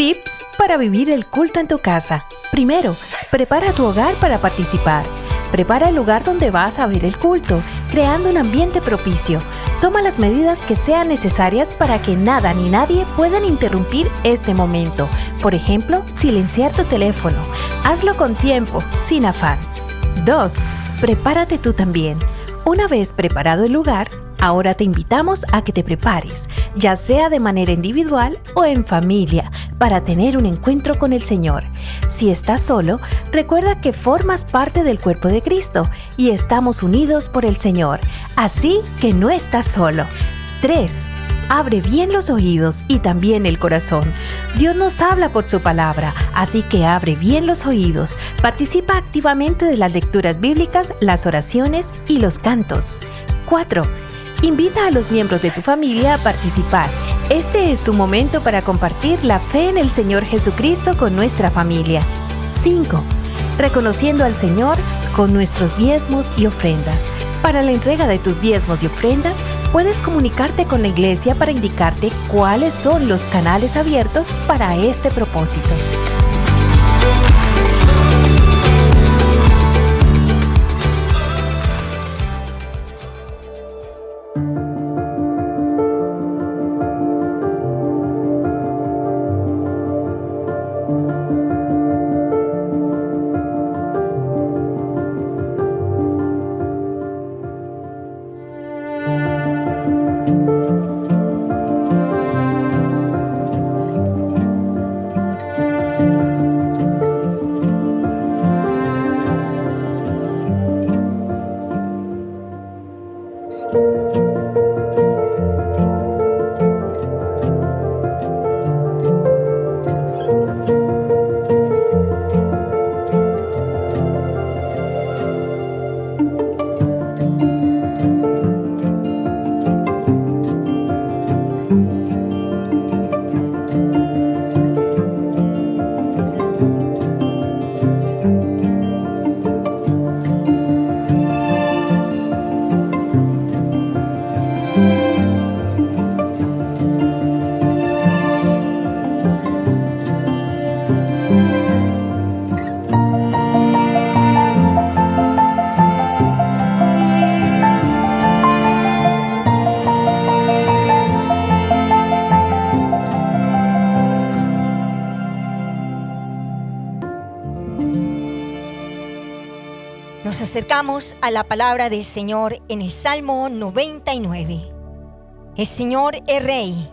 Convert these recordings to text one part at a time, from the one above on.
Tips para vivir el culto en tu casa. Primero, prepara tu hogar para participar. Prepara el lugar donde vas a ver el culto, creando un ambiente propicio. Toma las medidas que sean necesarias para que nada ni nadie puedan interrumpir este momento. Por ejemplo, silenciar tu teléfono. Hazlo con tiempo, sin afán. 2. Prepárate tú también. Una vez preparado el lugar, ahora te invitamos a que te prepares, ya sea de manera individual o en familia, para tener un encuentro con el Señor. Si estás solo, recuerda que formas parte del cuerpo de Cristo y estamos unidos por el Señor, así que no estás solo. 3. Abre bien los oídos y también el corazón. Dios nos habla por su palabra, así que abre bien los oídos. Participa activamente de las lecturas bíblicas, las oraciones y los cantos. 4. Invita a los miembros de tu familia a participar. Este es su momento para compartir la fe en el Señor Jesucristo con nuestra familia. 5. Reconociendo al Señor con nuestros diezmos y ofrendas. Para la entrega de tus diezmos y ofrendas, puedes comunicarte con la iglesia para indicarte cuáles son los canales abiertos para este propósito. Nos acercamos a la palabra del Señor en el Salmo 99. El Señor es Rey,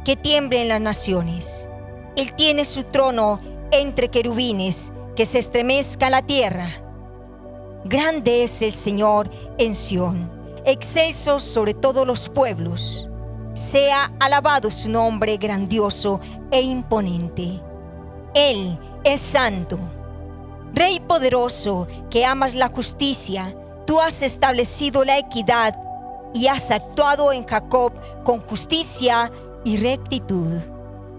que tiemblen las naciones. Él tiene su trono entre querubines, que se estremezca la tierra. Grande es el Señor en Sión, excelso sobre todos los pueblos. Sea alabado su nombre grandioso e imponente. Él es santo. Rey poderoso, que amas la justicia, tú has establecido la equidad y has actuado en Jacob con justicia y rectitud.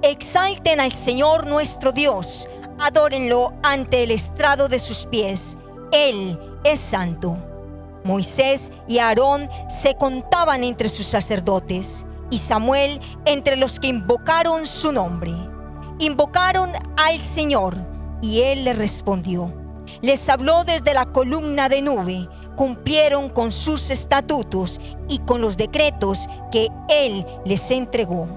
Exalten al Señor nuestro Dios, adórenlo ante el estrado de sus pies. Él es santo. Moisés y Aarón se contaban entre sus sacerdotes, y Samuel entre los que invocaron su nombre. Invocaron al Señor, y Él les respondió. Les habló desde la columna de nube. Cumplieron con sus estatutos y con los decretos que Él les entregó.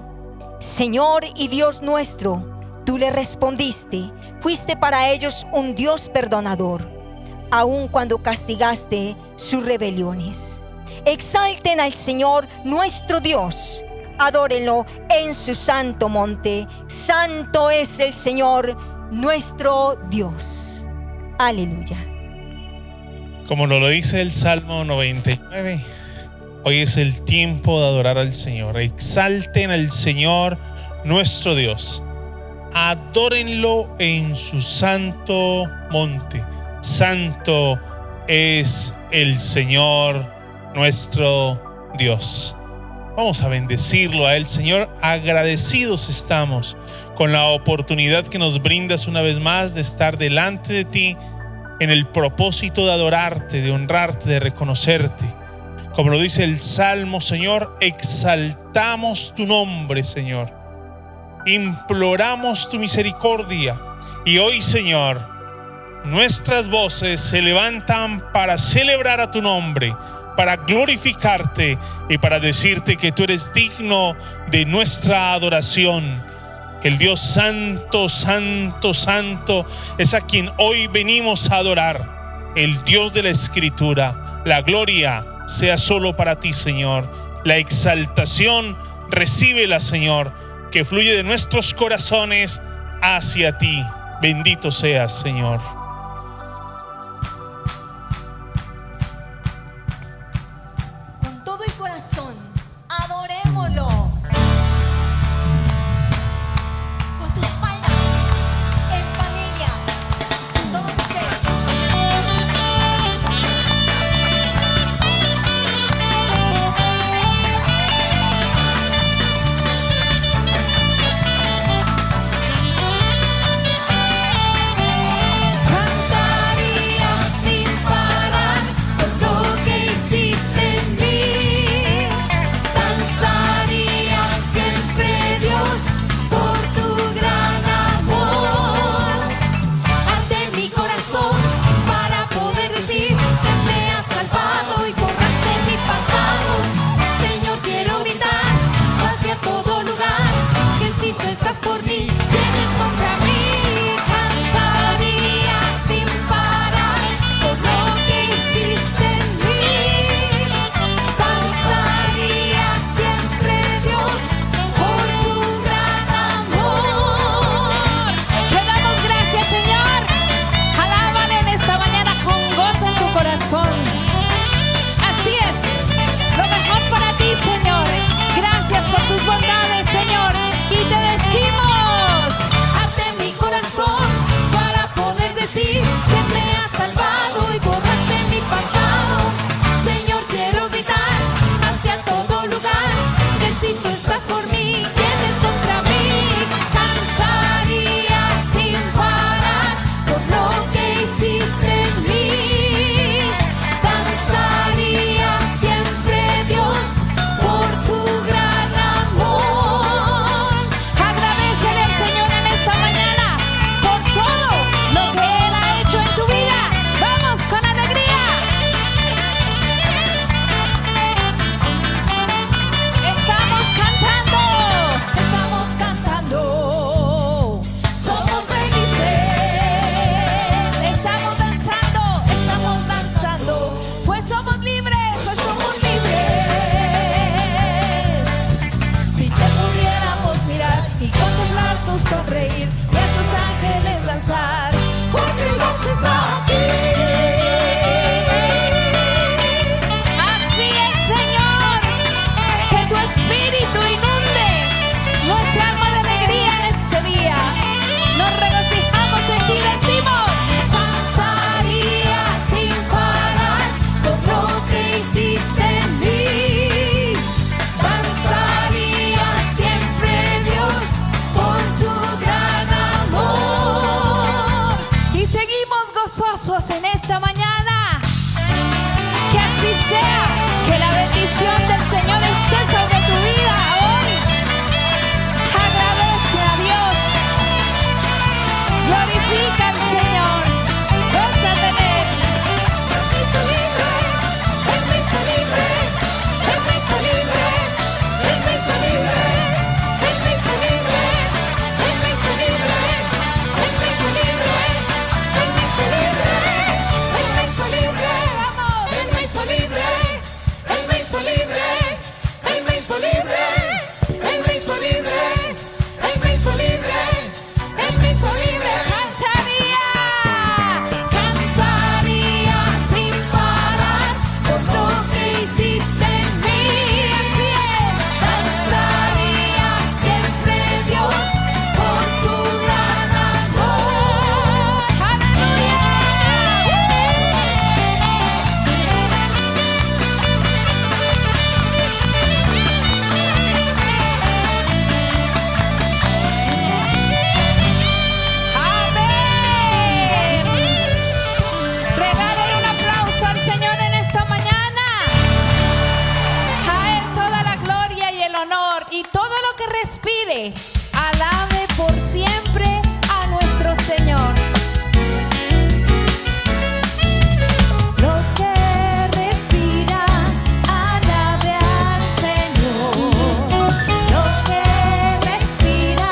Señor y Dios nuestro, tú le respondiste. Fuiste para ellos un Dios perdonador, aun cuando castigaste sus rebeliones. Exalten al Señor nuestro Dios. Adórenlo en su santo monte. Santo es el Señor nuestro Dios. Aleluya. Como nos lo dice el Salmo 99, hoy es el tiempo de adorar al Señor. Exalten al Señor nuestro Dios. Adórenlo en su santo monte. Santo es el Señor nuestro Dios. Vamos a bendecirlo a Él, Señor. Agradecidos estamos con la oportunidad que nos brindas una vez más de estar delante de ti en el propósito de adorarte, de honrarte, de reconocerte. Como lo dice el Salmo, Señor, exaltamos tu nombre, Señor. imploramos tu misericordia. Y hoy, Señor, nuestras voces se levantan para celebrar a tu nombre, para glorificarte y para decirte que tú eres digno de nuestra adoración. El Dios santo, santo, santo es a quien hoy venimos a adorar, el Dios de la Escritura. La gloria sea solo para ti, Señor. La exaltación recíbela, Señor, que fluye de nuestros corazones hacia ti. Bendito seas, Señor. Con todo el corazón, adorémoslo. Con tus palmas, en familia, con todo tu ser. alabe por siempre a nuestro Señor. Lo que respira, alabe al Señor. Lo que respira,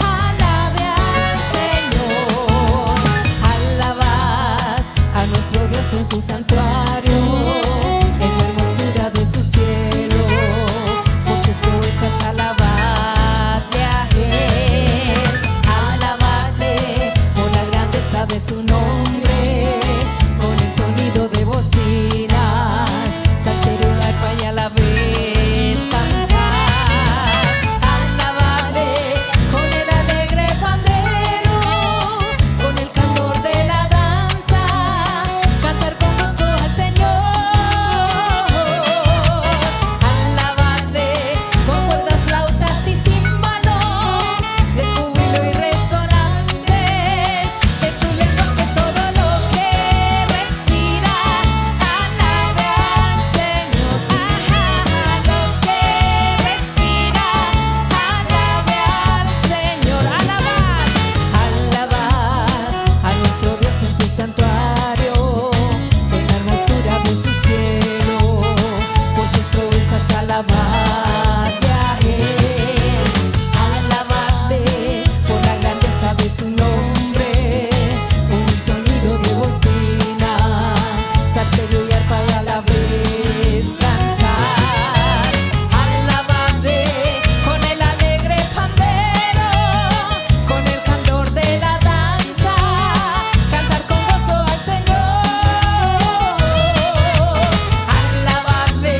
alabe al Señor. Alabad a nuestro Dios en su santuario, en la hermosura de su cielo. Por sus proezas alabadle a Él. Alabadle por la grandeza de su nombre, con el sonido de bocinas, salterio, arpa y a la vez cantar. Alabadle con el alegre pandero, con el candor de la danza, cantar con gozo al Señor. Alabadle con cuerdas, flautas y címbalos, de júbilo y resonantes, de su lenguaje todo lo que respira, alabe al Señor. Lo que respira, alabe al Señor. Alabad a nuestro Dios en su santuario, en la hermosura de su cielo. Por sus proezas alabadle a Él. Alabadle por la grandeza de su nombre, con el sonido de bocina, salterio y arpa y a la vez cantar. Alabadle con el alegre pandero, con el candor de la danza, cantar con gozo al Señor. Alabadle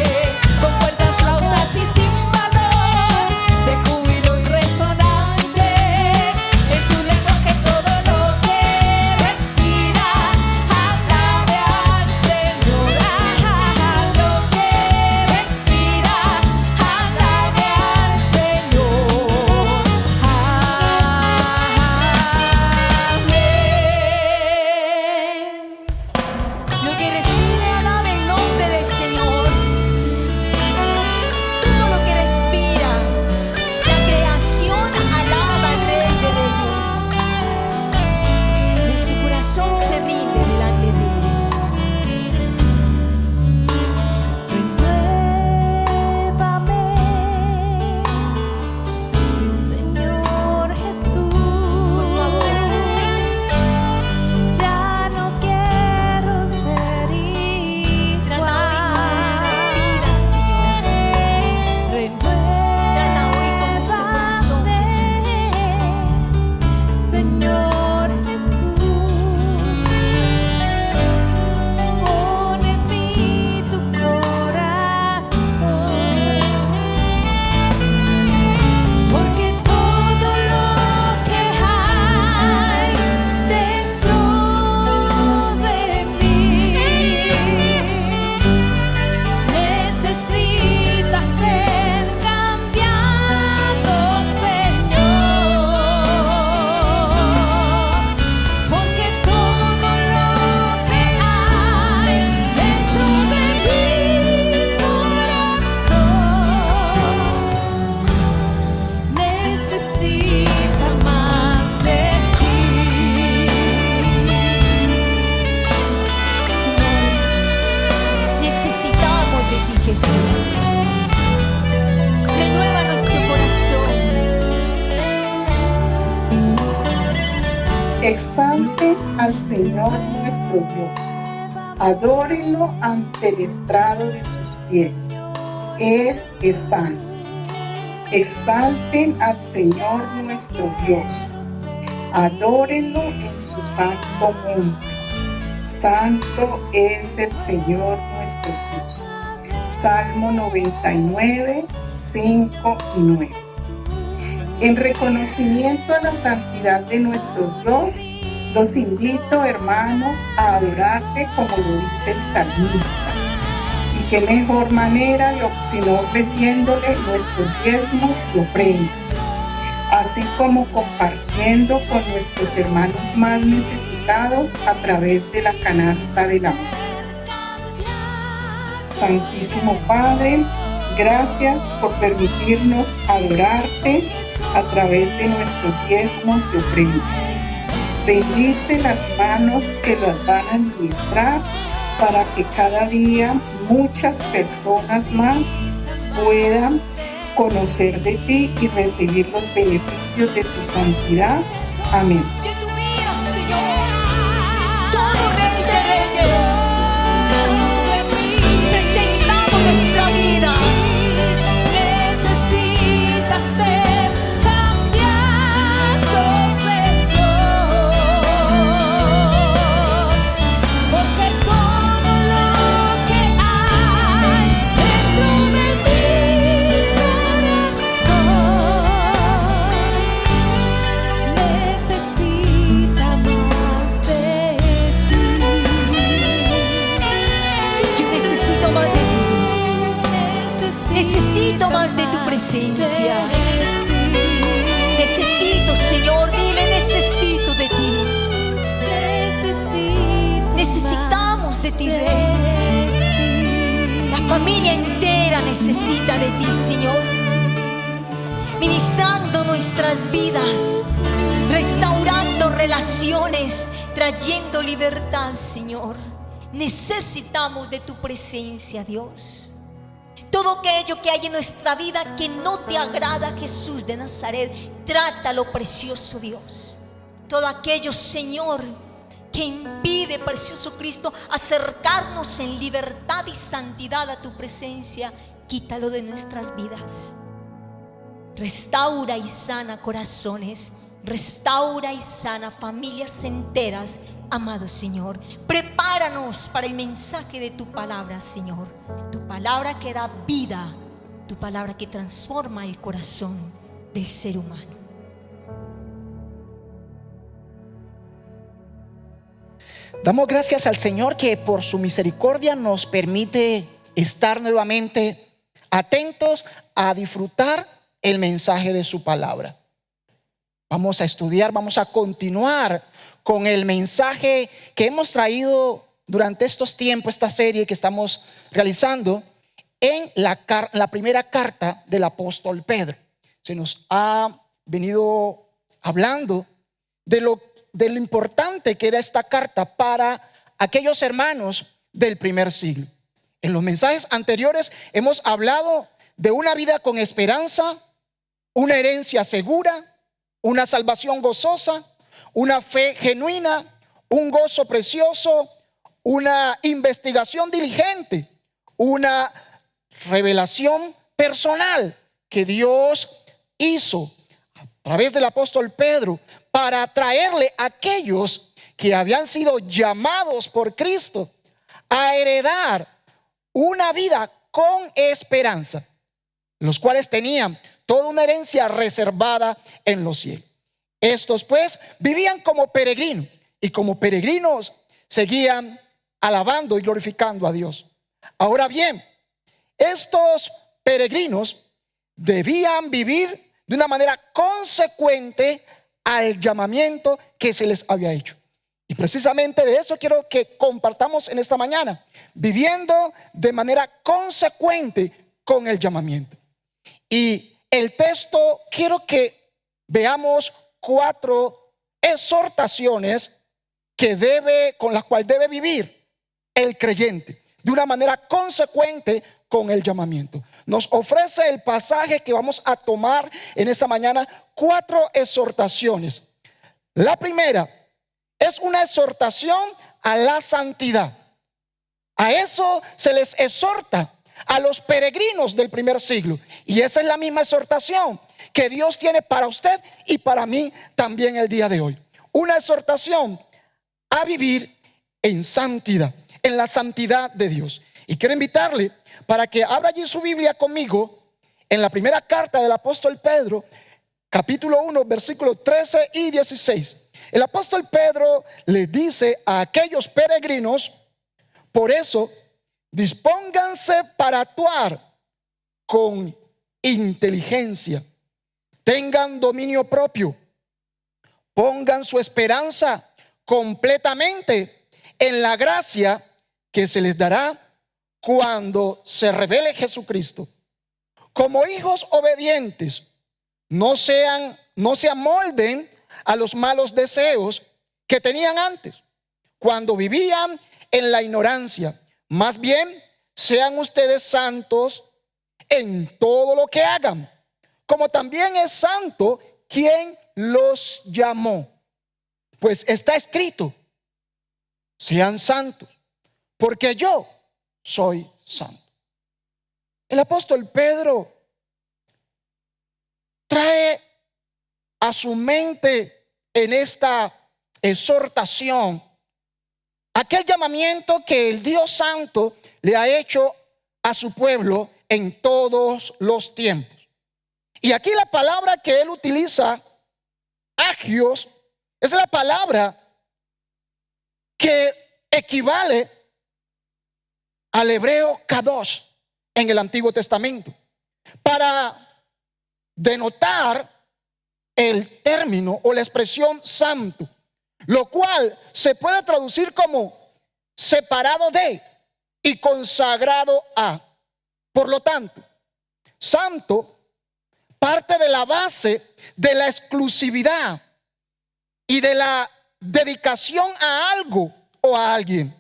con cuerdas, flautas y címbalos, de júbilo y resonante, en su lenguaje todo lo que respira, alabe al Señor. Lo que respira, alabe al Señor. Amén. Lo que respire, alabe el nombre del Señor. Todo lo que respira, la creación alaba al Rey de Reyes. Nuestro corazón se rinde delante de Él. Renuévame, Señor Jesús. Por favor, Ya no quiero ser trata hoy con nuestras igual. vidas, Señor. Trata hoy con nuestro corazón, Renuévame, Señor Jesús. Pon en mí tu corazón, porque todo lo que hay dentro de mí necesita ser cambiado, Señor. Porque todo lo que hay dentro de mi corazón necesita más de ti. Señor. Necesitamos de ti, Jesús. Renueva nuestro corazón. Exalten al Señor nuestro Dios, adórenlo ante el estrado de sus pies. Él es santo. Exalten al Señor nuestro Dios, adórenlo en su santo monte. Santo es el Señor nuestro Dios. Salmo 99, 5 y 9. En reconocimiento a la santidad de nuestro Dios, los invito, hermanos, a adorarle como lo dice el salmista. Y qué mejor manera sino ofreciéndole nuestros diezmos y ofrendas, así como compartiendo con nuestros hermanos más necesitados a través de la canasta del amor. Santísimo Padre, gracias por permitirnos adorarte a través de nuestros diezmos y ofrendas. Bendice las manos que las van a administrar para que cada día muchas personas más puedan conocer de ti y recibir los beneficios de tu santidad. Amén. Que tú miras, Señor, todo Rey de Reyes. Presentamos nuestra vida. Necesita ser cambiado, Señor, porque todo lo que hay dentro de mi corazón necesita más de ti. Yo necesito más de ti. Necesito más de tu presencia. Necesito, Señor, dile, necesito de ti. Necesitamos de ti, Rey. La familia entera necesita de ti, Señor. Ministrando nuestras vidas, restaurando relaciones, trayendo libertad, Señor. Necesitamos de tu presencia, Dios. Todo aquello que hay en nuestra vida que no te agrada, Jesús de Nazaret, trátalo, precioso Dios. Todo aquello, Señor, que impide, precioso Cristo, acercarnos en libertad y santidad a tu presencia, quítalo de nuestras vidas. Restaura y sana corazones, restaura y sana familias enteras, amado Señor. Prepáranos para el mensaje de tu palabra, Señor. Tu palabra que da vida, tu palabra que transforma el corazón del ser humano. Damos gracias al Señor que por su misericordia nos permite estar nuevamente atentos a disfrutar el mensaje de su palabra. Vamos a estudiar, vamos a continuar con el mensaje que hemos traído durante estos tiempos, esta serie que estamos realizando en la primera carta del apóstol Pedro. Se nos ha venido hablando de lo importante que era esta carta para aquellos hermanos del primer siglo. En los mensajes anteriores hemos hablado de una vida con esperanza, una herencia segura, una salvación gozosa, una fe genuina, un gozo precioso, una investigación diligente, una revelación personal que Dios hizo a través del apóstol Pedro para traerle a aquellos que habían sido llamados por Cristo a heredar una vida con esperanza, los cuales tenían toda una herencia reservada en los cielos. Estos pues vivían como peregrinos y como peregrinos seguían alabando y glorificando a Dios. Ahora bien, estos peregrinos debían vivir de una manera consecuente al llamamiento que se les había hecho. Y precisamente de eso quiero que compartamos en esta mañana, viviendo de manera consecuente con el llamamiento. Y el texto, quiero que veamos 4 exhortaciones con las cuales debe vivir el creyente de una manera consecuente con el llamamiento. Nos ofrece el pasaje que vamos a tomar en esta mañana 4 exhortaciones. La primera es una exhortación a la santidad. A eso se les exhorta a los peregrinos del primer siglo. Y esa es la misma exhortación que Dios tiene para usted y para mí también el día de hoy. Una exhortación a vivir en santidad, en la santidad de Dios. Y quiero invitarle para que abra allí su Biblia conmigo en la primera carta del apóstol Pedro, capítulo 1, versículos 13 y 16. El apóstol Pedro les dice a aquellos peregrinos: por eso, dispónganse para actuar con inteligencia, tengan dominio propio, pongan su esperanza completamente en la gracia que se les dará cuando se revele Jesucristo. Como hijos obedientes, no se amolden a los malos deseos que tenían antes, cuando vivían en la ignorancia. Más bien, sean ustedes santos en todo lo que hagan, como también es santo quien los llamó. Pues está escrito: sean santos, porque yo soy santo. El apóstol Pedro trae a su mente en esta exhortación aquel llamamiento que el Dios Santo le ha hecho a su pueblo en todos los tiempos. Y aquí la palabra que él utiliza, agios, es la palabra que equivale al hebreo kadosh en el Antiguo Testamento, para denotar el término o la expresión santo, lo cual se puede traducir como separado de y consagrado a. Por lo tanto, santo parte de la base de la exclusividad y de la dedicación a algo o a alguien.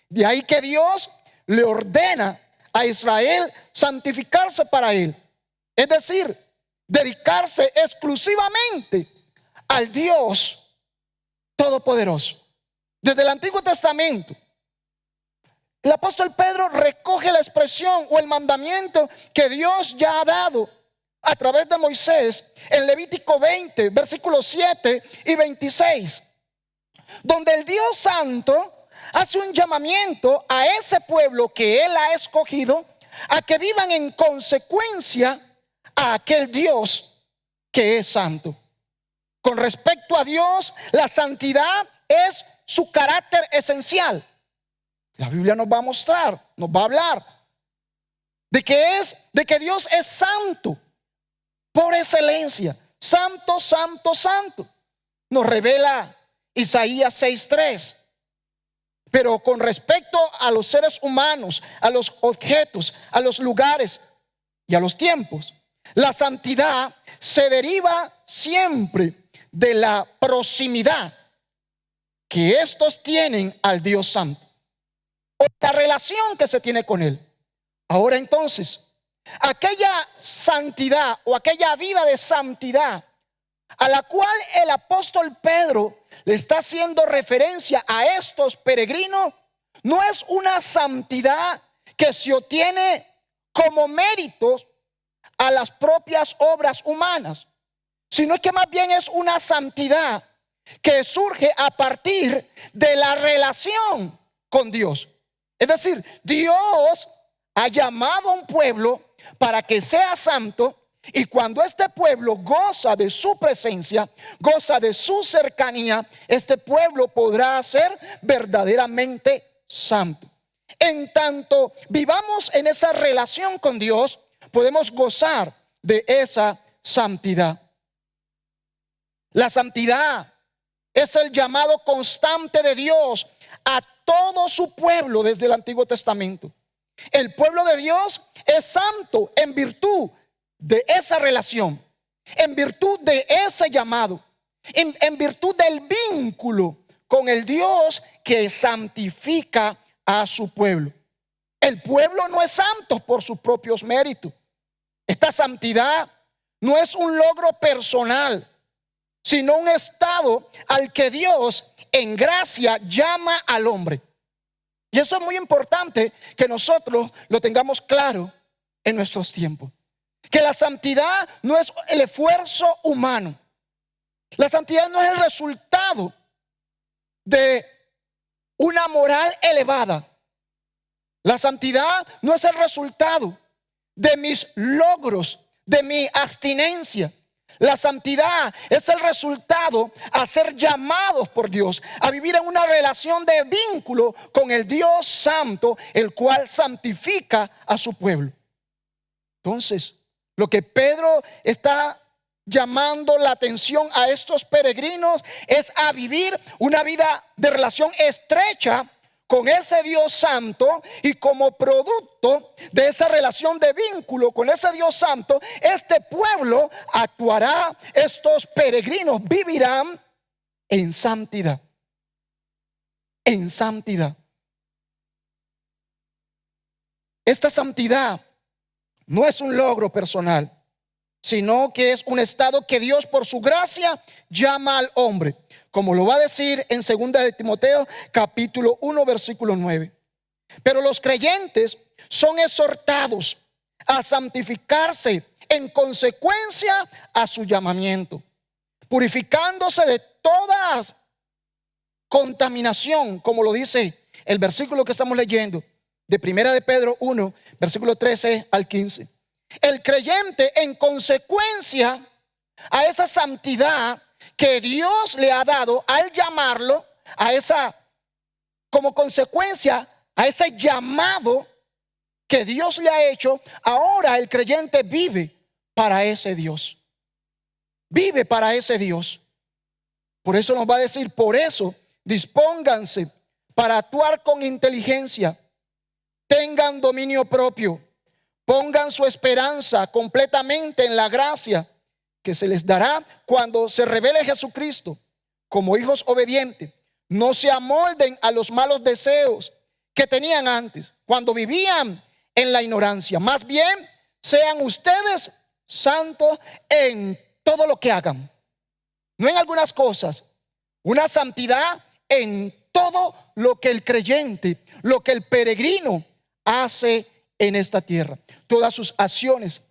De ahí que Dios le ordena a Israel santificarse para él, es decir, dedicarse exclusivamente al Dios Todopoderoso. Desde el Antiguo Testamento, el apóstol Pedro recoge la expresión o el mandamiento que Dios ya ha dado a través de Moisés en Levítico 20, versículos 7 y 26, donde el Dios Santo hace un llamamiento a ese pueblo que él ha escogido a que vivan en consecuencia a aquel Dios que es santo. Con respecto a Dios, la santidad es su carácter esencial. La Biblia nos va a mostrar, nos va a hablar de que Dios es santo por excelencia. Santo, santo, santo. Nos revela Isaías 6:3. Pero con respecto a los seres humanos, a los objetos, a los lugares y a los tiempos, la santidad se deriva siempre de la proximidad que estos tienen al Dios Santo, o la relación que se tiene con Él. Ahora entonces, aquella santidad o aquella vida de santidad a la cual el apóstol Pedro le está haciendo referencia a estos peregrinos, no es una santidad que se obtiene como méritos a las propias obras humanas, sino que más bien es una santidad que surge a partir de la relación con Dios. Es decir, Dios ha llamado a un pueblo para que sea santo, y cuando este pueblo goza de su presencia, goza de su cercanía, este pueblo podrá ser verdaderamente santo. En tanto vivamos en esa relación con Dios, podemos gozar de esa santidad. La santidad es el llamado constante de Dios a todo su pueblo desde el Antiguo Testamento. El pueblo de Dios es santo en virtud de esa relación, en virtud de ese llamado, en virtud del vínculo con el Dios que santifica a su pueblo. El pueblo no es santo por sus propios méritos. Esta santidad no es un logro personal, sino un estado al que Dios en gracia llama al hombre. Y eso es muy importante que nosotros lo tengamos claro en nuestros tiempos. Que la santidad no es el esfuerzo humano. La santidad no es el resultado de una moral elevada. La santidad no es el resultado de mis logros, de mi abstinencia. La santidad es el resultado a ser llamados por Dios, a vivir en una relación de vínculo con el Dios Santo, el cual santifica a su pueblo. Entonces, lo que Pedro está llamando la atención a estos peregrinos es a vivir una vida de relación estrecha con ese Dios santo, y como producto de esa relación de vínculo con ese Dios santo, este pueblo actuará, estos peregrinos vivirán en santidad. En santidad. Esta santidad no es un logro personal, sino que es un estado que Dios por su gracia llama al hombre, como lo va a decir en 2 de Timoteo capítulo 1 versículo 9. Pero los creyentes son exhortados a santificarse en consecuencia a su llamamiento, purificándose de toda contaminación, como lo dice el versículo que estamos leyendo de 1 de Pedro 1 versículo 13 al 15. El creyente, en consecuencia a esa santidad que Dios le ha dado al llamarlo, a esa, como consecuencia a ese llamado que Dios le ha hecho, ahora el creyente vive para ese Dios. Vive para ese Dios. Por eso nos va a decir, por eso dispónganse para actuar con inteligencia, tengan dominio propio, pongan su esperanza completamente en la gracia que se les dará cuando se revele Jesucristo. Como hijos obedientes, no se amolden a los malos deseos que tenían antes, cuando vivían en la ignorancia. Más bien, sean ustedes santos en todo lo que hagan. No en algunas cosas, una santidad en todo lo que el creyente, lo que el peregrino hace en esta tierra. Todas sus acciones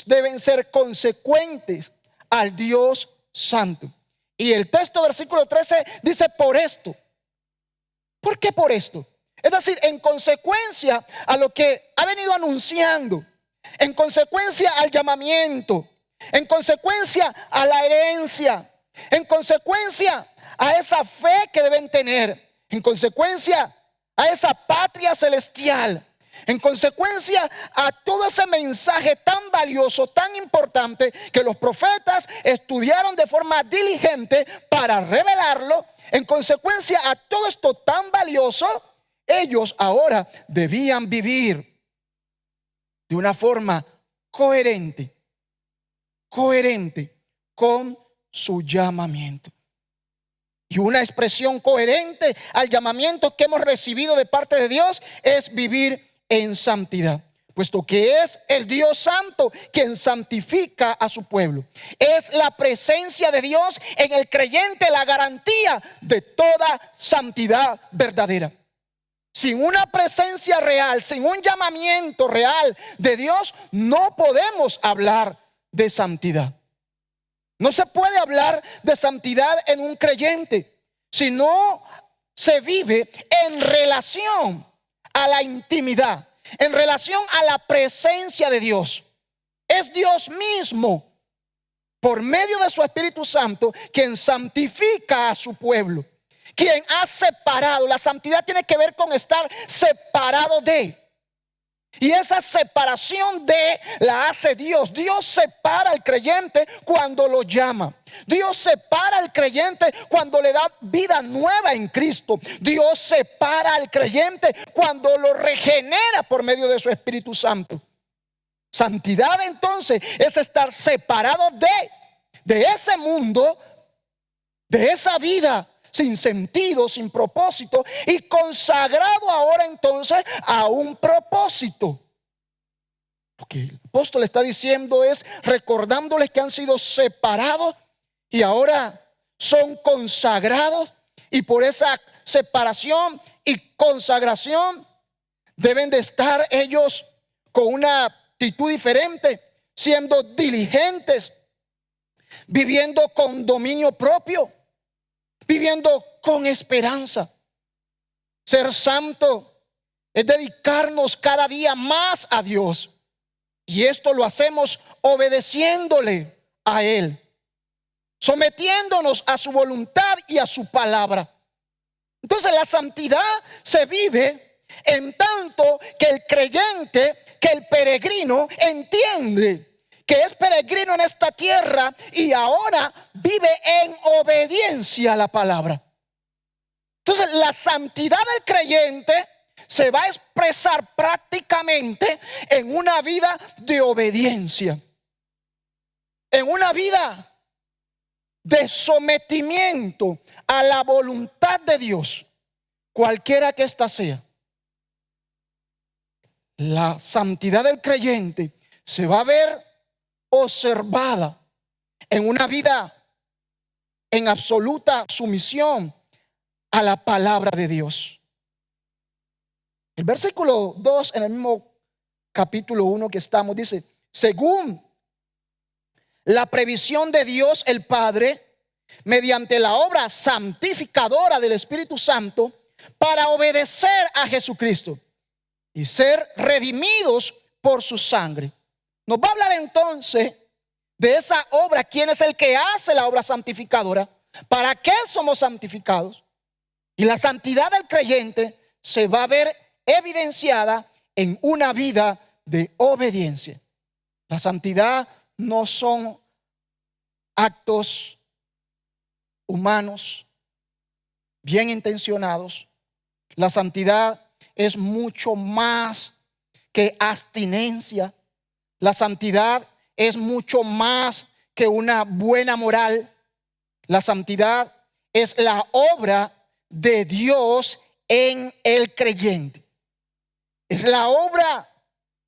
deben ser consecuentes al Dios santo. Y el texto versículo 13 dice por esto. ¿Por qué por esto? Es decir, en consecuencia a lo que ha venido anunciando, en consecuencia al llamamiento, en consecuencia a la herencia, en consecuencia a esa fe que deben tener, en consecuencia a esa patria celestial, en consecuencia a todo ese mensaje tan valioso, tan importante, que los profetas estudiaron de forma diligente para revelarlo. En consecuencia a todo esto tan valioso, ellos ahora debían vivir de una forma coherente con su llamamiento. Y una expresión coherente al llamamiento que hemos recibido de parte de Dios es vivir en santidad, puesto que es el Dios santo quien santifica a su pueblo. Es la presencia de Dios en el creyente la garantía de toda santidad verdadera. Sin una presencia real, sin un llamamiento real de Dios, no podemos hablar de santidad. No se puede hablar de santidad en un creyente si no se vive en relación a la intimidad, en relación a la presencia de Dios. Es Dios mismo, por medio de su Espíritu Santo, quien santifica a su pueblo, quien ha separado. La santidad tiene que ver con estar separado de. Y esa separación de la hace Dios. Dios separa al creyente cuando lo llama. Dios separa al creyente cuando le da vida nueva en Cristo. Dios separa al creyente cuando lo regenera por medio de su Espíritu Santo. Santidad entonces es estar separado de ese mundo, de esa vida sin sentido, sin propósito, y consagrado ahora entonces a un propósito. Lo que el apóstol está diciendo es recordándoles que han sido separados y ahora son consagrados, y por esa separación y consagración deben de estar ellos con una actitud diferente, siendo diligentes, viviendo con dominio propio, viviendo con esperanza. Ser santo es dedicarnos cada día más a Dios, y esto lo hacemos obedeciéndole a Él, sometiéndonos a su voluntad y a su palabra. Entonces la santidad se vive en tanto que el creyente, que el peregrino entiende que es peregrino en esta tierra y ahora vive en obediencia a la palabra. Entonces, la santidad del creyente se va a expresar prácticamente en una vida de obediencia, en una vida de sometimiento a la voluntad de Dios, cualquiera que ésta sea. La santidad del creyente se va a ver observada en una vida en absoluta sumisión a la palabra de Dios. El versículo 2 en el mismo capítulo 1 que estamos dice: según la previsión de Dios el Padre, mediante la obra santificadora del Espíritu Santo, para obedecer a Jesucristo y ser redimidos por su sangre. Nos va a hablar entonces de esa obra. ¿Quién es el que hace la obra santificadora? ¿Para qué somos santificados? Y la santidad del creyente se va a ver evidenciada en una vida de obediencia. La santidad no son actos humanos bien intencionados. La santidad es mucho más que abstinencia. La santidad es mucho más que una buena moral. La santidad es la obra de Dios en el creyente. Es la obra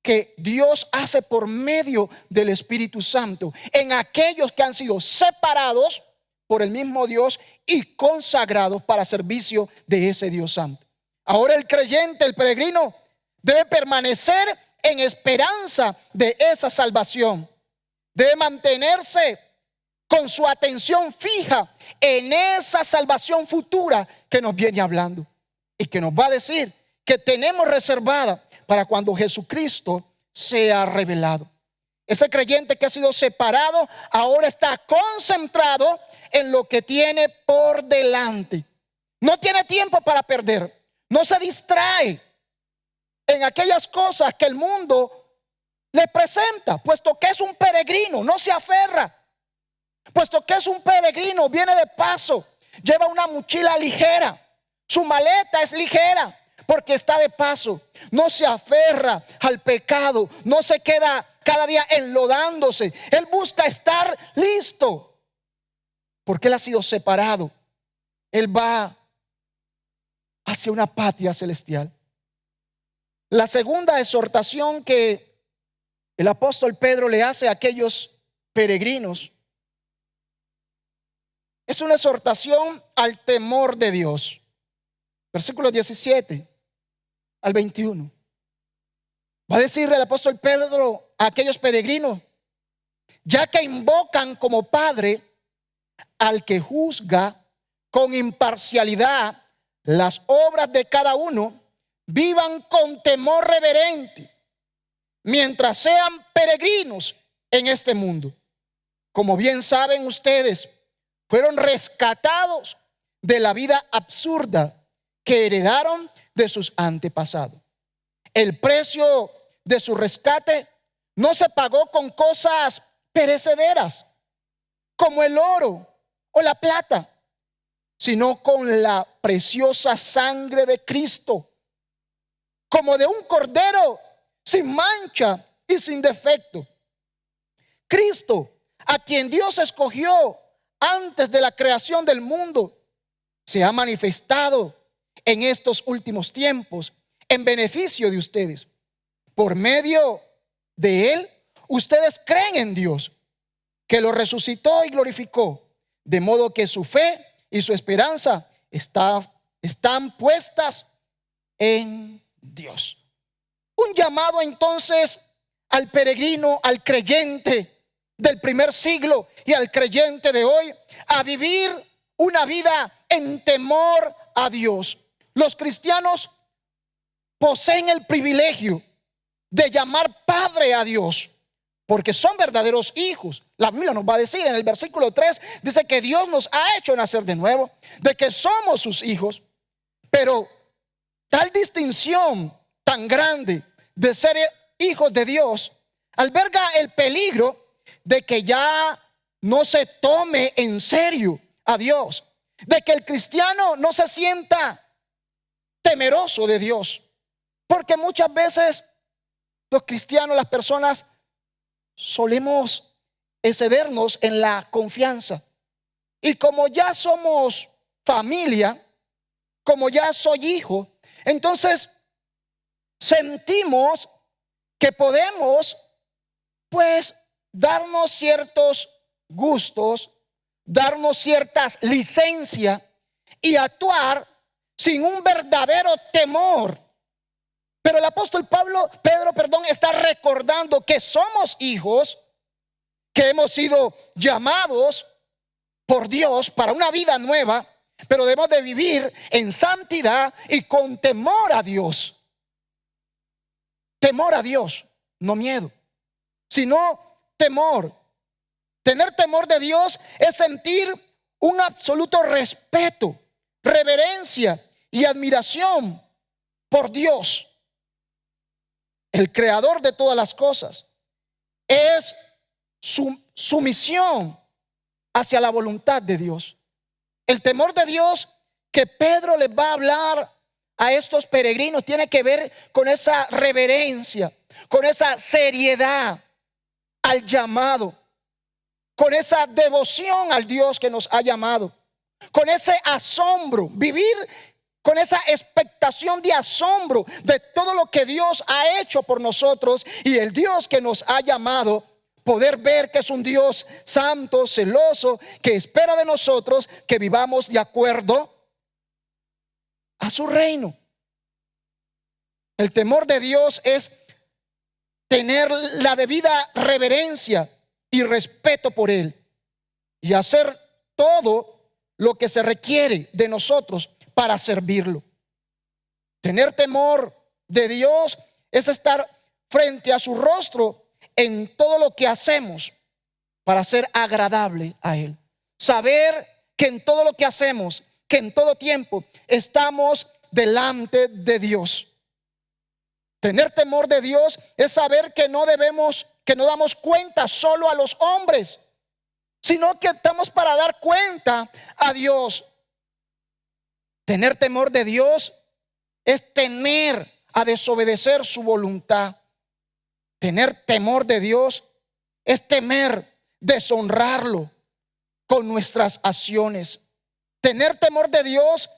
que Dios hace por medio del Espíritu Santo en aquellos que han sido separados por el mismo Dios y consagrados para servicio de ese Dios santo. Ahora el creyente, el peregrino, debe permanecer en esperanza de esa salvación. Debe mantenerse con su atención fija en esa salvación futura que nos viene hablando y que nos va a decir que tenemos reservada para cuando Jesucristo sea revelado. Ese creyente que ha sido separado ahora está concentrado en lo que tiene por delante. No tiene tiempo para perder. No se distrae en aquellas cosas que el mundo le presenta, puesto que es un peregrino. No se aferra, puesto que es un peregrino, viene de paso, lleva una mochila ligera, su maleta es ligera porque está de paso. No se aferra al pecado, no se queda cada día enlodándose. Él busca estar listo porque él ha sido separado. Él va hacia una patria celestial. La segunda exhortación que el apóstol Pedro le hace a aquellos peregrinos es una exhortación al temor de Dios. Versículos 17 al 21. Va a decirle el apóstol Pedro a aquellos peregrinos: ya que invocan como Padre al que juzga con imparcialidad las obras de cada uno, vivan con temor reverente mientras sean peregrinos en este mundo. Como bien saben ustedes, fueron rescatados de la vida absurda que heredaron de sus antepasados. El precio de su rescate no se pagó con cosas perecederas como el oro o la plata, sino con la preciosa sangre de Cristo, como de un cordero sin mancha y sin defecto. Cristo, a quien Dios escogió antes de la creación del mundo, se ha manifestado en estos últimos tiempos en beneficio de ustedes. Por medio de él, ustedes creen en Dios, que lo resucitó y glorificó, de modo que su fe y su esperanza están puestas en Dios. Un llamado entonces al peregrino, al creyente del primer siglo y al creyente de hoy a vivir una vida en temor a Dios. Los cristianos poseen el privilegio de llamar Padre a Dios, porque son verdaderos hijos. La Biblia nos va a decir en el versículo 3, dice que Dios nos ha hecho nacer de nuevo, de que somos sus hijos. Pero tal distinción tan grande de ser hijos de Dios alberga el peligro de que ya no se tome en serio a Dios, de que el cristiano no se sienta temeroso de Dios. Porque muchas veces los cristianos, las personas, solemos excedernos en la confianza. Y como ya somos familia, como ya soy hijo, entonces sentimos que podemos, pues, darnos ciertos gustos, darnos ciertas licencias y actuar sin un verdadero temor. Pero el apóstol Pedro, está recordando que somos hijos, que hemos sido llamados por Dios para una vida nueva, pero debemos de vivir en santidad y con temor a Dios. Temor a Dios, no miedo, sino temor. Tener temor de Dios es sentir un absoluto respeto, reverencia y admiración por Dios, el creador de todas las cosas. Es su sumisión hacia la voluntad de Dios. El temor de Dios que Pedro les va a hablar a estos peregrinos tiene que ver con esa reverencia, con esa seriedad al llamado, con esa devoción al Dios que nos ha llamado, con ese asombro, vivir con esa expectación de asombro de todo lo que Dios ha hecho por nosotros y el Dios que nos ha llamado. Poder ver que es un Dios santo, celoso, que espera de nosotros que vivamos de acuerdo a su reino. El temor de Dios es tener la debida reverencia y respeto por Él y hacer todo lo que se requiere de nosotros para servirlo. Tener temor de Dios es estar frente a su rostro en todo lo que hacemos para ser agradable a Él. Saber que en todo lo que hacemos, que en todo tiempo estamos delante de Dios. Tener temor de Dios es saber que no damos cuenta solo a los hombres, sino que estamos para dar cuenta a Dios. Tener temor de Dios es temer a desobedecer su voluntad. Tener temor de Dios es temer deshonrarlo con nuestras acciones. Tener temor de Dios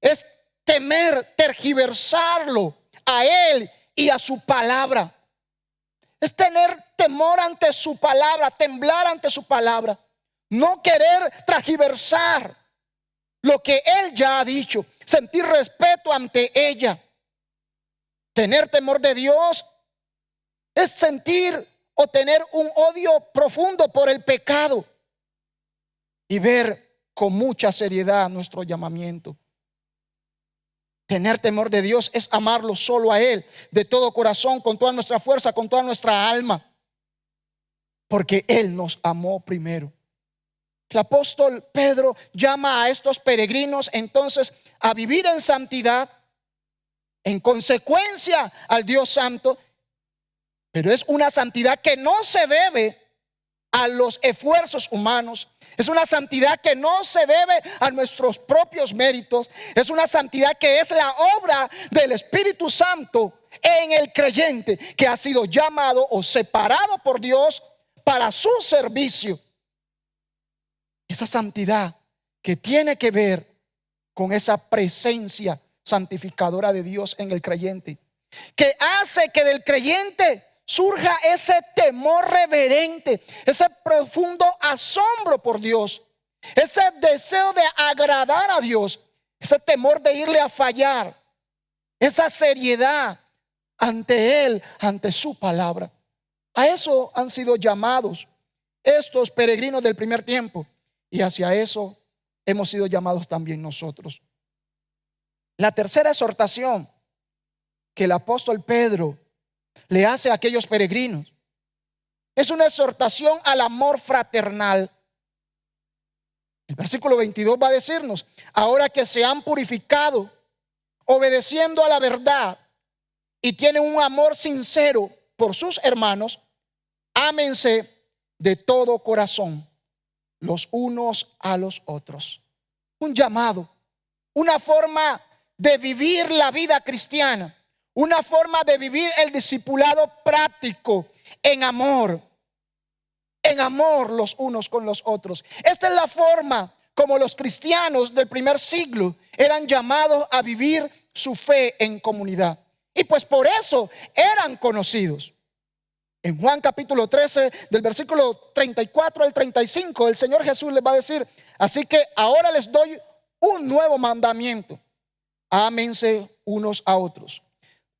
es temer tergiversarlo a Él y a su palabra. Es tener temor ante su palabra, temblar ante su palabra. No querer tergiversar lo que Él ya ha dicho, sentir respeto ante ella. Tener temor de Dios es sentir o tener un odio profundo por el pecado y ver con mucha seriedad nuestro llamamiento. Tener temor de Dios es amarlo solo a Él, de todo corazón, con toda nuestra fuerza, con toda nuestra alma, porque Él nos amó primero. El apóstol Pedro llama a estos peregrinos entonces a vivir en santidad, en consecuencia al Dios santo. Pero es una santidad que no se debe a los esfuerzos humanos. Es una santidad que no se debe a nuestros propios méritos. Es una santidad que es la obra del Espíritu Santo en el creyente que ha sido llamado o separado por Dios para su servicio. Esa santidad que tiene que ver con esa presencia santificadora de Dios en el creyente, que hace que del creyente surja ese temor reverente, ese profundo asombro por Dios, ese deseo de agradar a Dios, ese temor de irle a fallar, esa seriedad ante Él, ante su palabra. A eso han sido llamados estos peregrinos del primer tiempo, y hacia eso hemos sido llamados también nosotros. La tercera exhortación que el apóstol Pedro le hace a aquellos peregrinos es una exhortación al amor fraternal. El versículo 22 va a decirnos: ahora que se han purificado obedeciendo a la verdad y tienen un amor sincero por sus hermanos, ámense de todo corazón los unos a los otros. un llamado, una forma de vivir la vida cristiana, una forma de vivir el discipulado práctico en amor los unos con los otros. Esta es la forma como los cristianos del primer siglo eran llamados a vivir su fe en comunidad. Y pues por eso eran conocidos. En Juan capítulo 13, del versículo 34 al 35, el Señor Jesús les va a decir: así que ahora les doy un nuevo mandamiento: ámense unos a otros,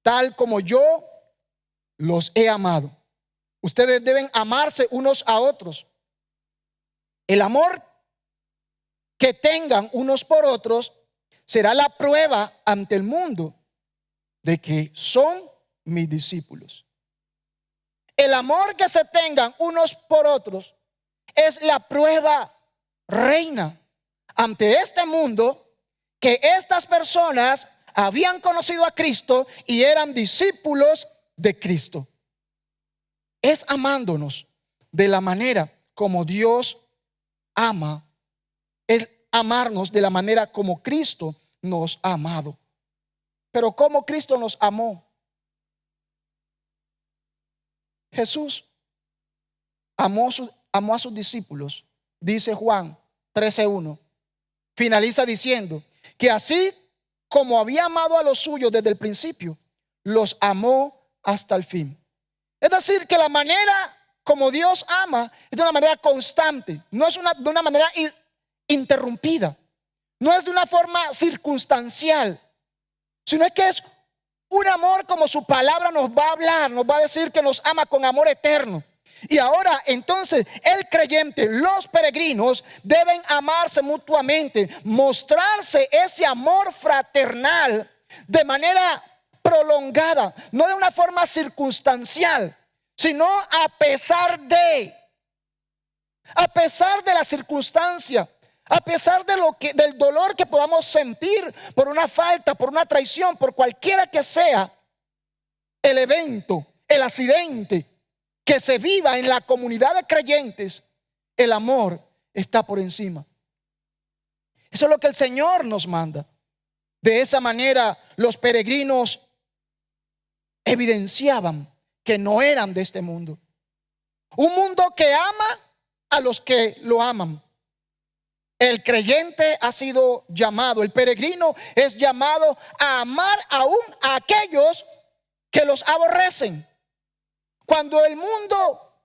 tal como yo los he amado. Ustedes deben amarse unos a otros. El amor que tengan unos por otros será la prueba ante el mundo de que son mis discípulos. El amor que se tengan unos por otros es la prueba reina ante este mundo que estas personas habían conocido a Cristo y eran discípulos de Cristo. Es amándonos de la manera como Dios ama, es amarnos de la manera como Cristo nos ha amado. Pero ¿cómo Cristo nos amó? Jesús amó a sus discípulos, dice Juan 13:1. Finaliza diciendo que así como había amado a los suyos desde el principio, los amó hasta el fin. Es decir, que la manera como Dios ama es de una manera constante, no es de una manera interrumpida, no es de una forma circunstancial, sino es que es un amor como su palabra nos va a hablar, nos va a decir que nos ama con amor eterno. Y ahora entonces el creyente, los peregrinos deben amarse mutuamente, mostrarse ese amor fraternal de manera prolongada, no de una forma circunstancial, sino a pesar de la circunstancia, a pesar de del dolor que podamos sentir por una falta, por una traición, por cualquiera que sea el evento, el accidente que se viva en la comunidad de creyentes, el amor está por encima. Eso es lo que el Señor nos manda. De esa manera los peregrinos evidenciaban que no eran de este mundo. Un mundo que ama a los que lo aman. El creyente ha sido llamado, el peregrino es llamado a amar aún a aquellos que los aborrecen. Cuando el mundo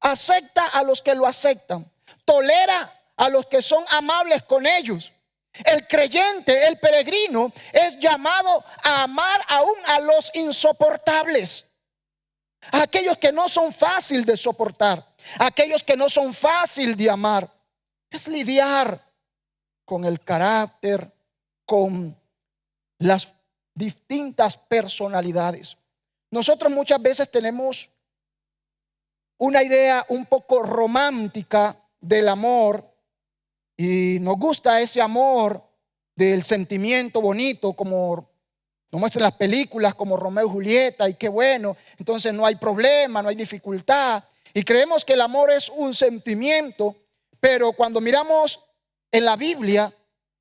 acepta a los que lo aceptan, tolera a los que son amables con ellos, el creyente, el peregrino, es llamado a amar aún a los insoportables, a aquellos que no son fáciles de soportar, a aquellos que no son fáciles de amar. Es lidiar con el carácter, con las distintas personalidades. Nosotros muchas veces tenemos una idea un poco romántica del amor y nos gusta ese amor del sentimiento bonito, como nos muestran las películas, como Romeo y Julieta, y qué bueno, entonces no hay problema, no hay dificultad, y creemos que el amor es un sentimiento. Pero cuando miramos en la Biblia,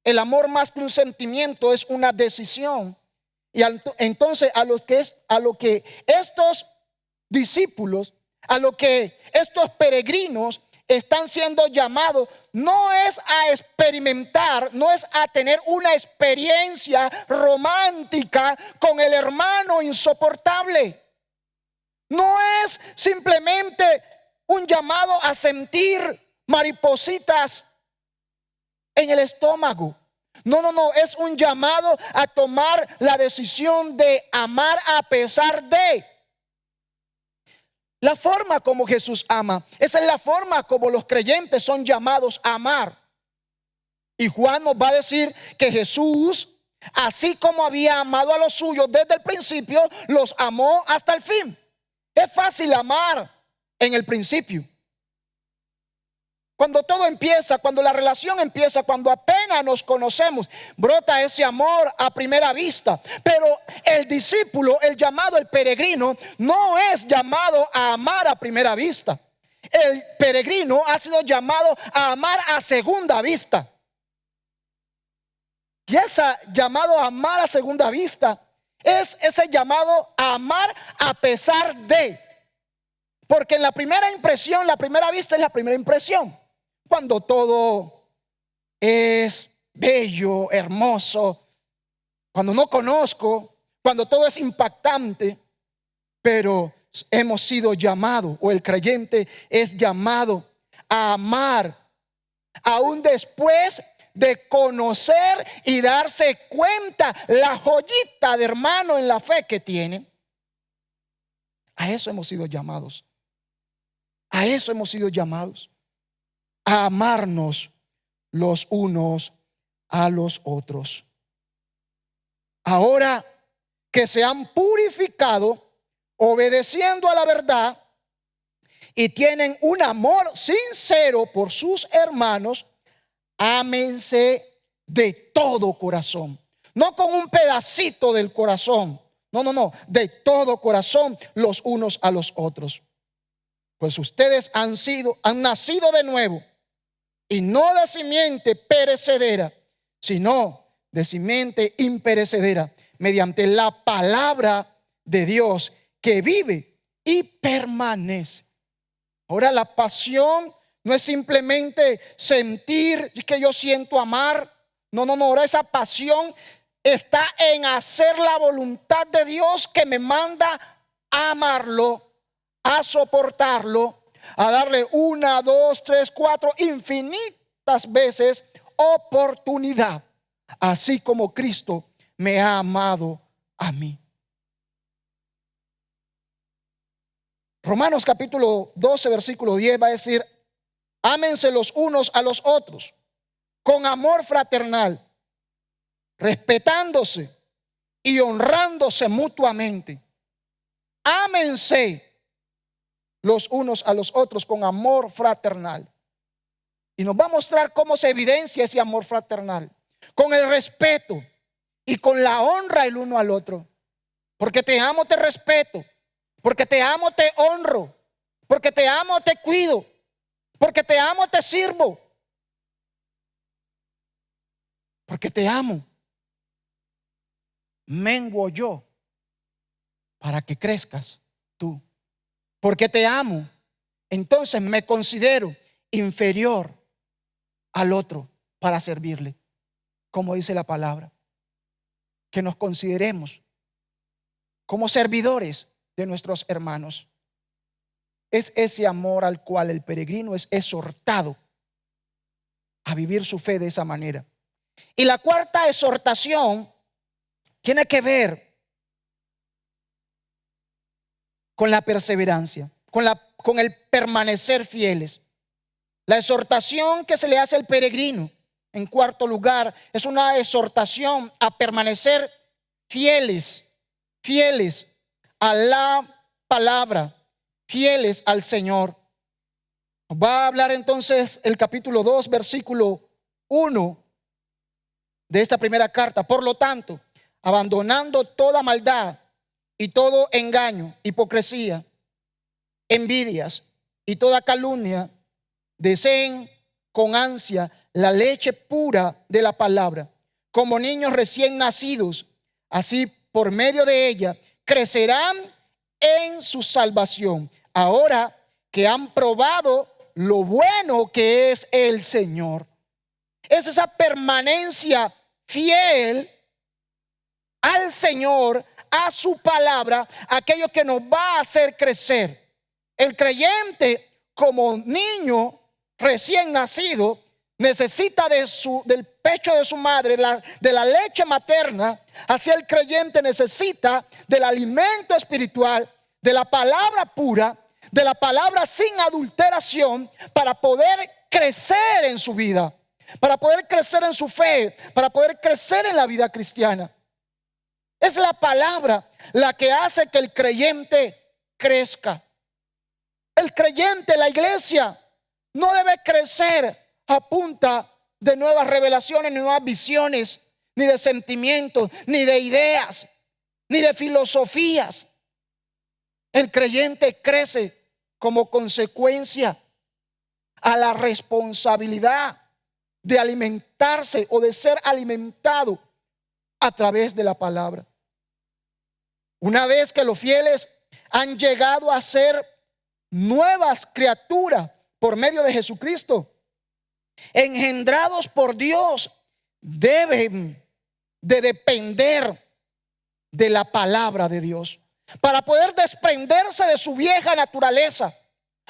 el amor más que un sentimiento es una decisión. Y entonces a lo que estos discípulos, a lo que estos peregrinos están siendo llamados, no es a experimentar, no es a tener una experiencia romántica con el hermano insoportable. No es simplemente un llamado a sentir maripositas en el estómago. No, es un llamado a tomar la decisión de amar a pesar de. La forma como Jesús ama, esa es la forma como los creyentes son llamados a amar. Y Juan nos va a decir que Jesús, así como había amado a los suyos desde el principio, los amó hasta el fin. Es fácil amar en el principio. Cuando todo empieza, cuando la relación empieza, cuando apenas nos conocemos, brota ese amor a primera vista. Pero el discípulo, el llamado, el peregrino, no es llamado a amar a primera vista. El peregrino ha sido llamado a amar a segunda vista. Y ese llamado a amar a segunda vista es ese llamado a amar a pesar de. Porque en la primera impresión, la primera vista es la primera impresión. Cuando todo es bello, hermoso, cuando no conozco, cuando todo es impactante, pero hemos sido llamados, o el creyente es llamado a amar aún después de conocer y darse cuenta la joyita de hermano en la fe que tiene. A eso hemos sido llamados. A eso hemos sido llamados. A amarnos los unos a los otros. Ahora que se han purificado obedeciendo a la verdad y tienen un amor sincero por sus hermanos, ámense de todo corazón. No con un pedacito del corazón. No, de todo corazón los unos a los otros. Pues ustedes han nacido de nuevo, y no de simiente perecedera, sino de simiente imperecedera, mediante la palabra de Dios que vive y permanece. Ahora, la pasión no es simplemente sentir que yo siento amar. No. Ahora esa pasión está en hacer la voluntad de Dios que me manda a amarlo, a soportarlo, a darle 1, 2, 3, 4, infinitas veces oportunidad, así como Cristo me ha amado a mí. Romanos capítulo 12, versículo 10 va a decir: ámense los unos a los otros con amor fraternal, respetándose y honrándose mutuamente. Ámense los unos a los otros con amor fraternal. Y nos va a mostrar cómo se evidencia ese amor fraternal: con el respeto y con la honra el uno al otro. Porque te amo, te respeto. Porque te amo, te honro. Porque te amo, te cuido. Porque te amo, te sirvo. Porque te amo, menguo yo para que crezcas tú. Porque te amo, entonces me considero inferior al otro para servirle. Como dice la palabra, que nos consideremos como servidores de nuestros hermanos. Es ese amor al cual el peregrino es exhortado a vivir su fe de esa manera. Y la cuarta exhortación tiene que ver con la perseverancia, con el permanecer fieles. La exhortación que se le hace al peregrino, en cuarto lugar, es una exhortación a permanecer fieles a la palabra, fieles al Señor. Va a hablar entonces el capítulo 2, versículo 1 de esta primera carta. Por lo tanto, abandonando toda maldad y todo engaño, hipocresía, envidias y toda calumnia, deseen con ansia la leche pura de la palabra, como niños recién nacidos. Así, por medio de ella, crecerán en su salvación, ahora que han probado lo bueno que es el Señor. Es esa permanencia fiel al Señor, a su palabra, aquello que nos va a hacer crecer. El creyente, como niño recién nacido, necesita del pecho de su madre, de la leche materna. Así el creyente necesita del alimento espiritual, de la palabra pura, de la palabra sin adulteración, para poder crecer en su vida, para poder crecer en su fe, para poder crecer en la vida cristiana. Es la palabra la que hace que el creyente crezca. El creyente, la iglesia, no debe crecer a punta de nuevas revelaciones, ni nuevas visiones, ni de sentimientos, ni de ideas, ni de filosofías. El creyente crece como consecuencia a la responsabilidad de alimentarse o de ser alimentado a través de la palabra. Una vez que los fieles han llegado a ser nuevas criaturas por medio de Jesucristo, engendrados por Dios, deben de depender de la palabra de Dios para poder desprenderse de su vieja naturaleza,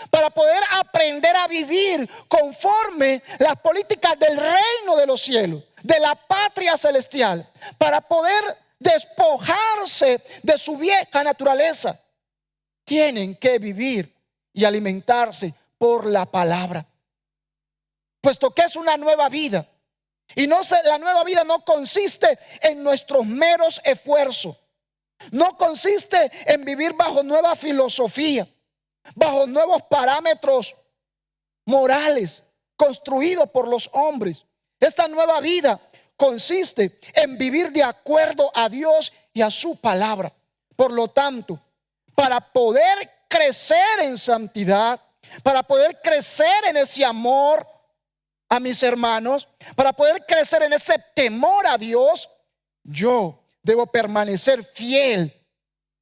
para poder aprender a vivir conforme las políticas del reino de los cielos, de la patria celestial, para poder despojarse de su vieja naturaleza. Tienen que vivir y alimentarse por la palabra, puesto que es una nueva vida. Y la nueva vida no consiste en nuestros meros esfuerzos, no consiste en vivir bajo nueva filosofía, bajo nuevos parámetros morales construidos por los hombres. Esta nueva vida consiste en vivir de acuerdo a Dios y a su palabra. Por lo tanto, para poder crecer en santidad, para poder crecer en ese amor a mis hermanos, para poder crecer en ese temor a Dios, yo debo permanecer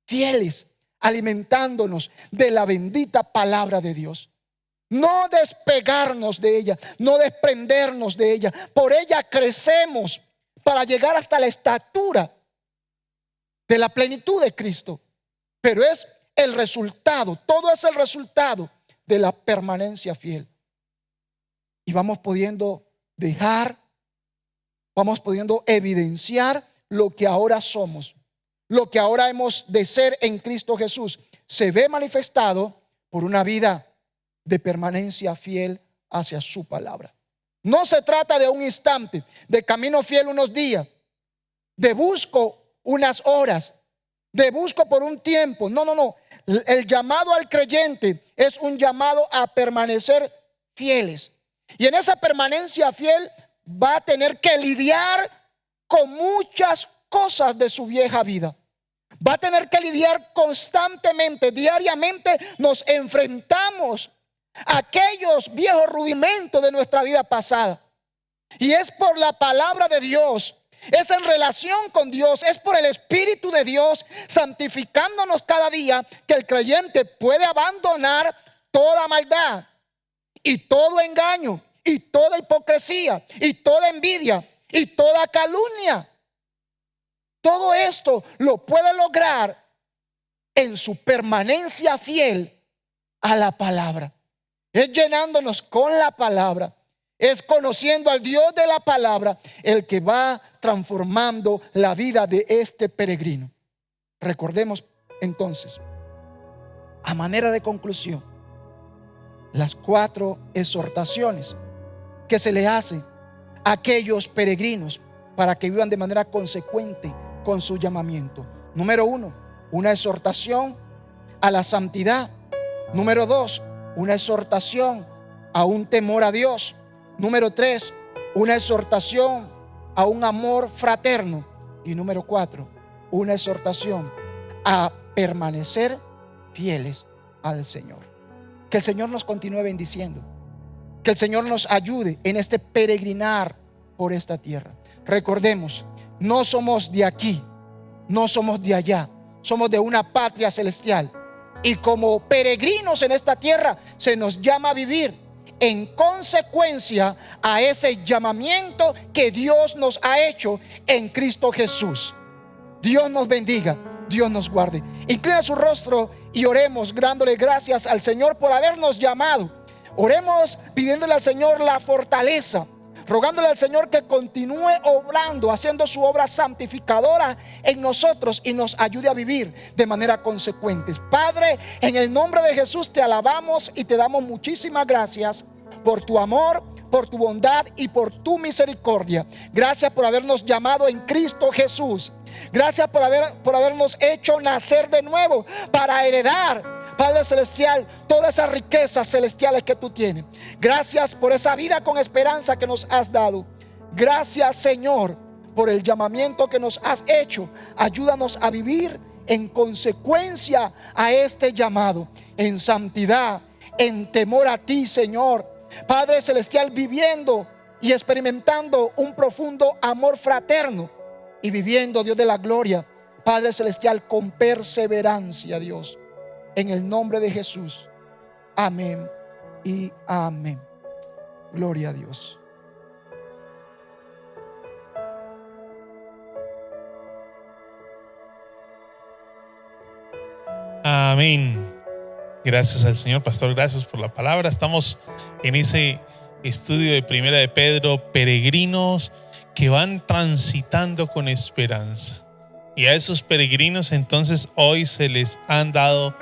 fieles, alimentándonos de la bendita palabra de Dios. No despegarnos de ella, no desprendernos de ella. Por ella crecemos para llegar hasta la estatura de la plenitud de Cristo. Pero es el resultado, todo es el resultado de la permanencia fiel. Y vamos pudiendo vamos pudiendo evidenciar lo que ahora somos, lo que ahora hemos de ser en Cristo Jesús. Se ve manifestado por una vida de permanencia fiel hacia su palabra. No se trata de un instante, de camino fiel unos días, de busco unas horas, de busco por un tiempo. No. El llamado al creyente es un llamado a permanecer fieles. Y en esa permanencia fiel va a tener que lidiar con muchas cosas de su vieja vida. Va a tener que lidiar constantemente, diariamente nos enfrentamos a aquellos viejos rudimentos de nuestra vida pasada. Y es por la palabra de Dios, es en relación con Dios, es por el Espíritu de Dios santificándonos cada día que el creyente puede abandonar toda maldad y todo engaño y toda hipocresía y toda envidia y toda calumnia. Todo esto lo puede lograr en su permanencia fiel a la palabra. Es llenándonos con la palabra, es conociendo al Dios de la palabra el que va transformando la vida de este peregrino. Recordemos entonces, a manera de conclusión, las 4 exhortaciones que se le hace a aquellos peregrinos para que vivan de manera consecuente con su llamamiento. Número 1, una exhortación a la santidad. Número 2, una exhortación a un temor a Dios. Número 3, una exhortación a un amor fraterno. Y número 4, una exhortación a permanecer fieles al Señor. Que el Señor nos continúe bendiciendo. Que el Señor nos ayude en este peregrinar por esta tierra. Recordemos, no somos de aquí, no somos de allá, somos de una patria celestial. Y como peregrinos en esta tierra se nos llama a vivir en consecuencia a ese llamamiento que Dios nos ha hecho en Cristo Jesús. Dios nos bendiga, Dios nos guarde. Inclina su rostro y oremos dándole gracias al Señor por habernos llamado. Oremos pidiéndole al Señor la fortaleza, rogándole al Señor que continúe obrando, haciendo su obra santificadora en nosotros y nos ayude a vivir de manera consecuente. Padre, en el nombre de Jesús te alabamos y te damos muchísimas gracias por tu amor, por tu bondad y por tu misericordia. Gracias por habernos llamado en Cristo Jesús. Gracias por habernos hecho nacer de nuevo para heredar, Padre Celestial, todas esas riquezas celestiales que tú tienes. Gracias por esa vida con esperanza que nos has dado. Gracias, Señor, por el llamamiento que nos has hecho. Ayúdanos a vivir en consecuencia a este llamado, en santidad, en temor a ti, Señor. Padre Celestial, viviendo y experimentando un profundo amor fraterno y viviendo, Dios de la gloria, Padre celestial, con perseverancia, Dios, en el nombre de Jesús. Amén y amén. Gloria a Dios. Amén. Gracias al Señor, pastor. Gracias por la palabra. Estamos en ese estudio de Primera de Pedro, peregrinos que van transitando con esperanza. Y a esos peregrinos entonces hoy se les han dado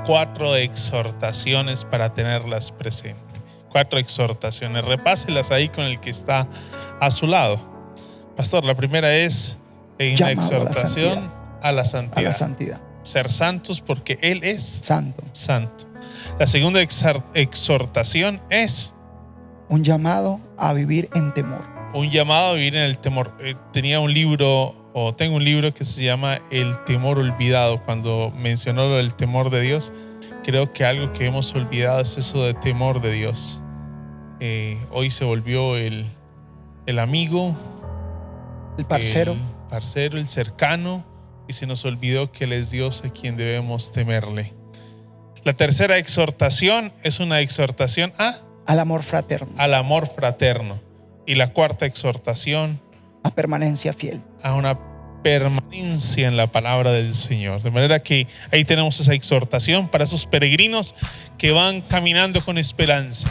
4 exhortaciones para tenerlas presentes. 4 exhortaciones. Repáselas ahí con el que está a su lado. Pastor, la primera es una exhortación a la santidad. A la santidad. Ser santos porque Él es santo. La segunda exhortación es un llamado a vivir en temor. Un llamado a vivir en el temor. Tengo un libro que se llama El temor olvidado. Cuando mencionó lo del temor de Dios, creo que algo que hemos olvidado es eso de temor de Dios. Hoy se volvió el amigo, el parcero, el cercano, y se nos olvidó que Él es Dios a quien debemos temerle. La tercera exhortación es una exhortación al amor fraterno. Al amor fraterno. Y la cuarta exhortación a permanencia fiel. A una permanencia en la palabra del Señor. De manera que ahí tenemos esa exhortación para esos peregrinos que van caminando con esperanza.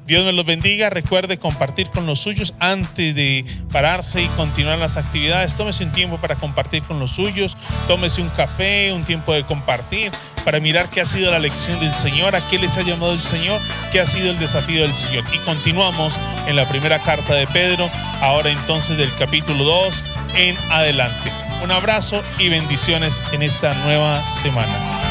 Dios me los bendiga. Recuerde compartir con los suyos antes de pararse y continuar las actividades. Tómese un tiempo para compartir con los suyos. Tómese un café, un tiempo de compartir para mirar qué ha sido la lección del Señor, a qué les ha llamado el Señor, qué ha sido el desafío del Señor. Y continuamos en la primera carta de Pedro, ahora entonces del capítulo 2 en adelante. Un abrazo y bendiciones en esta nueva semana.